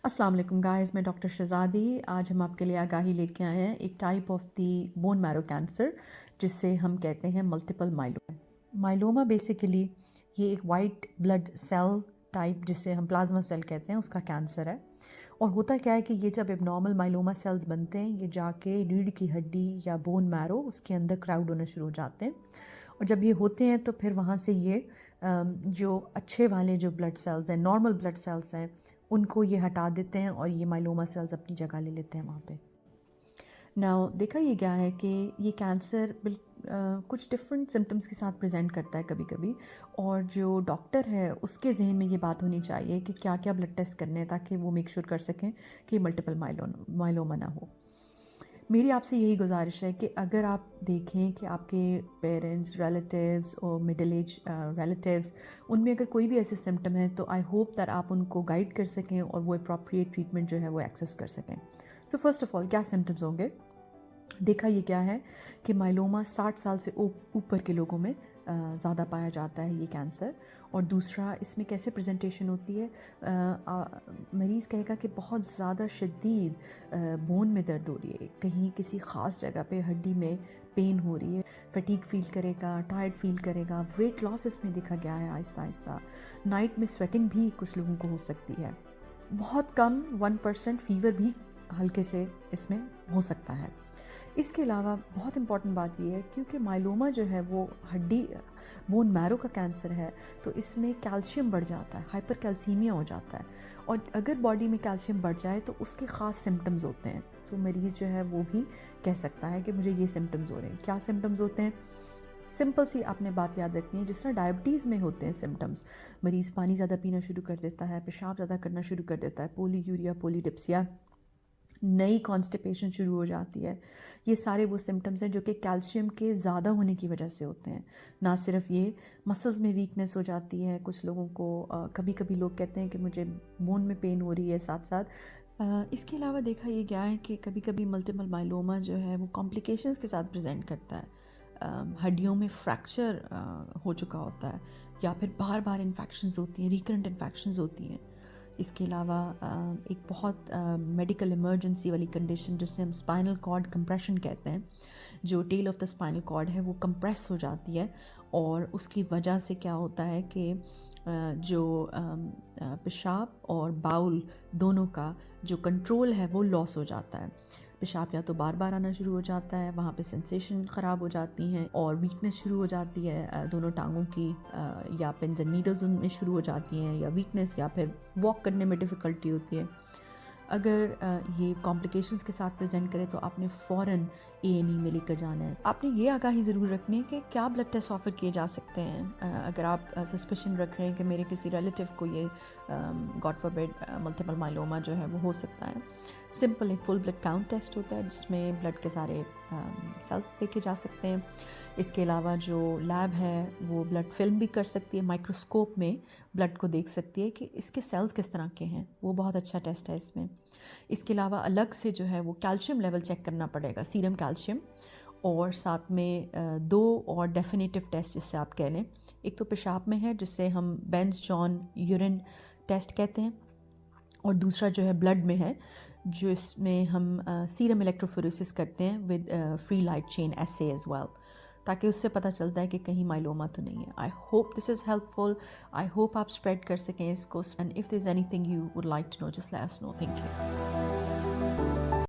अस्सलाम वालेकुम गाइस, मैं डॉक्टर शहज़ादी। आज हम आपके लिए आगाही लेके आए हैं एक type of the bone marrow cancer जिसे हम कहते हैं मल्टीपल माइलोमा। माइलोमा बेसिकली ये एक वाइट ब्लड सेल टाइप जिसे हम प्लाज्मा सेल कहते हैं उसका कैंसर है। और होता क्या है कि ये जब एबनॉर्मल माइलोमा सेल्स बनते हैं ये जाके रीढ़ की हड्डी या बोन मैरो उसके अंदर क्राउड होना शुरू हो जाते हैं। और जब ये होते हैं तो फिर वहाँ से ये जो अच्छे वाले जो ब्लड सेल्स हैं, नॉर्मल ब्लड सेल्स हैं, उनको ये हटा देते हैं और ये माइलोमा सेल्स अपनी जगह ले लेते हैं वहाँ पे। नाउ देखा ये गया है कि ये कैंसर कुछ डिफरेंट सिम्टम्स के साथ प्रेजेंट करता है कभी कभी, और जो डॉक्टर है उसके जहन में ये बात होनी चाहिए कि क्या क्या ब्लड टेस्ट करने हैं ताकि वो मेक श्योर कर सकें कि मल्टीपल माइलोमा ना हो। मेरी आपसे यही गुजारिश है कि अगर आप देखें कि आपके पेरेंट्स, रिलेटिव्स और मिडिल एज रिलेटिव्स उनमें अगर कोई भी ऐसे सिम्टम है तो आई होप दैट आप उनको गाइड कर सकें और वो अप्रोप्रिएट ट्रीटमेंट जो है वो एक्सेस कर सकें। सो फर्स्ट ऑफ ऑल क्या सिम्टम्स होंगे? देखा ये क्या है कि माइलोमा 60 साल से ऊपर के लोगों में ज़्यादा पाया जाता है ये कैंसर। और दूसरा इसमें कैसे प्रेजेंटेशन होती है, मरीज़ कहेगा कि बहुत ज़्यादा शदीद बोन में दर्द हो रही है, कहीं किसी ख़ास जगह पे हड्डी में पेन हो रही है, फटीग फील करेगा, टायर्ड फील करेगा, वेट लॉस इसमें देखा गया है आहिस्ता आहिस्ता, नाइट में स्वेटिंग भी कुछ लोगों को हो सकती है, बहुत कम 1% फीवर भी हल्के से इसमें हो सकता है। इसके अलावा बहुत इम्पॉर्टेंट बात यह है क्योंकि माइलोमा जो है वो हड्डी बोन मैरो का कैंसर है तो इसमें कैल्शियम बढ़ जाता है, हाइपर कैल्सीमिया हो जाता है। और अगर बॉडी में कैल्शियम बढ़ जाए तो उसके ख़ास सिम्टम्स होते हैं, तो मरीज़ जो है वो भी कह सकता है कि मुझे ये सिम्टम्स हो रहे हैं। क्या सिम्टम्स होते हैं? सिंपल सी आपने बात याद रखनी है, जिस तरह डायबिटीज़ में होते हैं सिम्टम्स, मरीज़ पानी ज़्यादा पीना शुरू कर देता है, पेशाब ज़्यादा करना शुरू कर देता है, पोलीयूरिया, पोलीडिप्सिया, नई कॉन्स्टिपेशन शुरू हो जाती है। ये सारे वो सिम्टम्स हैं जो कि कैल्शियम के ज़्यादा होने की वजह से होते हैं। ना सिर्फ ये, मसल्स में वीकनेस हो जाती है कुछ लोगों को, कभी कभी लोग कहते हैं कि मुझे बोन में पेन हो रही है साथ साथ। इसके अलावा देखा ये गया है कि कभी कभी मल्टीपल माइलोमा जो है वो कॉम्प्लिकेशंस के साथ प्रेजेंट करता है। हड्डियों में फ्रैक्चर हो चुका होता है, या फिर बार बार इन्फेक्शंस होती हैं, रिकरेंट इन्फेक्शंस होती हैं। इसके अलावा एक बहुत मेडिकल इमरजेंसी वाली कंडीशन जिसे हम स्पाइनल कॉर्ड कंप्रेशन कहते हैं, जो tail of the spinal cord है वो कंप्रेस हो जाती है, और उसकी वजह से क्या होता है कि जो पेशाब और बाउल दोनों का जो कंट्रोल है वो लॉस हो जाता है। पेशाब या तो बार बार आना शुरू हो जाता है, वहाँ पे सेंसेशन ख़राब हो जाती हैं और वीकनेस शुरू हो जाती है दोनों टांगों की, या पिन्स एंड नीडल्स उनमें शुरू हो जाती हैं, या वीकनेस, या फिर वॉक करने में डिफ़िकल्टी होती है। अगर ये कॉम्प्लिकेशंस के साथ प्रेजेंट करे तो आपने फ़ौरन A&E में लेकर जाना है। आपने ये आगाही ज़रूर रखनी है कि क्या ब्लड टेस्ट ऑफ़र किए जा सकते हैं अगर आप सस्पिशन रख रहे हैं कि मेरे किसी रिलेटिव को ये गॉड फॉरबिड मल्टीपल माइलोमा जो है वो हो सकता है। सिंपल एक फुल ब्लड काउंट टेस्ट होता है जिसमें ब्लड के सारे सेल्स देखे जा सकते हैं। इसके अलावा जो लैब है वो ब्लड फिल्म भी कर सकती है, माइक्रोस्कोप में ब्लड को देख सकती है कि इसके सेल्स किस तरह के हैं, वो बहुत अच्छा टेस्ट है इसमें। इसके अलावा अलग से जो है वो कैल्शियम लेवल चेक करना पड़ेगा, सीरम कैल्शियम, और साथ में दो और डेफिनेटिव टेस्ट जिससे आप कह लें। एक तो पेशाब में है जिससे हम बेंज जॉन यूरिन टेस्ट कहते हैं, और दूसरा जो है ब्लड में है जो इसमें हम सीरम इलेक्ट्रोफोरेसिस करते हैं with free light chain assay as well, ताकि उससे पता चलता है कि कहीं माइलोमा तो नहीं है। I hope this is helpful, I hope आप स्प्रेड कर सकें इसको, and if there is anything you would like to know just let us know. Thank you.